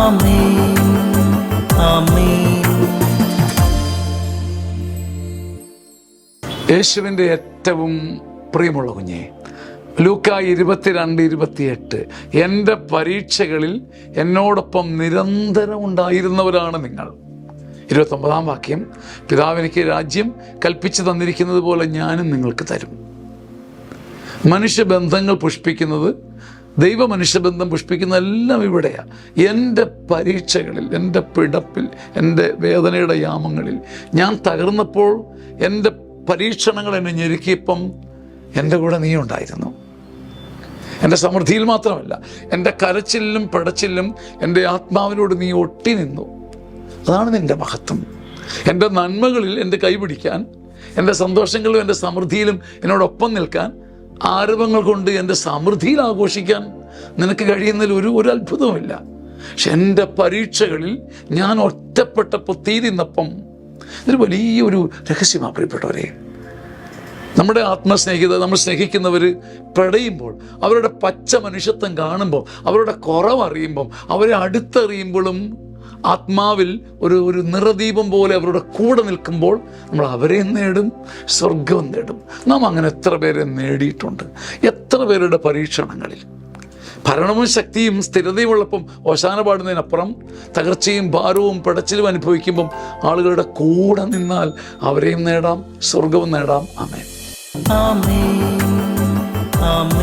ആമേൻ, ആമേൻ. യേശുവിൻ്റെ ഏറ്റവും പ്രിയമുള്ള കുഞ്ഞെ, ലൂക്ക 22:28, എൻ്റെ പരീക്ഷകളിൽ എന്നോടൊപ്പം നിരന്തരം ഉണ്ടായിരുന്നവരാണ് നിങ്ങൾ. 29-ാം വാക്യം, പിതാവെനിക്ക് രാജ്യം കൽപ്പിച്ചു തന്നിരിക്കുന്നത് പോലെ ഞാനും നിങ്ങൾക്ക് തരും. മനുഷ്യബന്ധങ്ങൾ പുഷ്പിക്കുന്നത്, ദൈവ മനുഷ്യബന്ധം പുഷ്പിക്കുന്നതെല്ലാം ഇവിടെയാണ്. എൻ്റെ പരീക്ഷകളിൽ, എൻ്റെ പിടപ്പിൽ, എൻ്റെ വേദനയുടെ യാമങ്ങളിൽ ഞാൻ തകർന്നപ്പോൾ, എൻ്റെ പരീക്ഷണങ്ങൾ എന്നെ ഞെരുക്കിയപ്പം എൻ്റെ കൂടെ നീ ഉണ്ടായിരുന്നു. എൻ്റെ സമൃദ്ധിയിൽ മാത്രമല്ല, എൻ്റെ കരച്ചിലും പടച്ചിലും എൻ്റെ ആത്മാവിനോട് നീ ഒട്ടി നിന്നു. അതാണ് നിൻ്റെ മഹത്വം. എൻ്റെ നന്മകളിൽ എൻ്റെ കൈപിടിക്കാൻ, എൻ്റെ സന്തോഷങ്ങളിലും എൻ്റെ സമൃദ്ധിയിലും എന്നോടൊപ്പം നിൽക്കാൻ, ആരവങ്ങൾ കൊണ്ട് എൻ്റെ സമൃദ്ധിയിൽ ആഘോഷിക്കാൻ നിനക്ക് കഴിയുന്നതിൽ ഒരു അത്ഭുതവുമില്ല. പക്ഷെ എൻ്റെ പരീക്ഷകളിൽ ഞാൻ ഒറ്റപ്പെട്ടപ്പോൾ തീ നിന്നപ്പം, ഇതൊരു വലിയൊരു രഹസ്യമാണ് പ്രിയപ്പെട്ടവരെ. നമ്മുടെ ആത്മസ്നേഹിത, നമ്മൾ സ്നേഹിക്കുന്നവർ പിടയുമ്പോൾ, അവരുടെ പച്ച മനുഷ്യത്വം കാണുമ്പോൾ, അവരുടെ കുറവറിയുമ്പം, അവരെ അടുത്തറിയുമ്പോഴും ആത്മാവിൽ ഒരു നിറദീപം പോലെ അവരുടെ കൂടെ നിൽക്കുമ്പോൾ നമ്മൾ അവരെയും നേടും, സ്വർഗവും നേടും. നാം അങ്ങനെ എത്ര പേരെ നേടിയിട്ടുണ്ട്. എത്ര പേരുടെ പരീക്ഷണങ്ങളിൽ ഭരണവും ശക്തിയും സ്ഥിരതയും ഉള്ളപ്പം ഓശാന പാടുന്നതിനപ്പുറം തകർച്ചയും ഭാരവും പിടച്ചിലും അനുഭവിക്കുമ്പം ആളുകളുടെ കൂടെ നിന്നാൽ അവരെയും നേടാം, സ്വർഗവും നേടാം. ആമേൻ, ആമേൻ, ആമേൻ.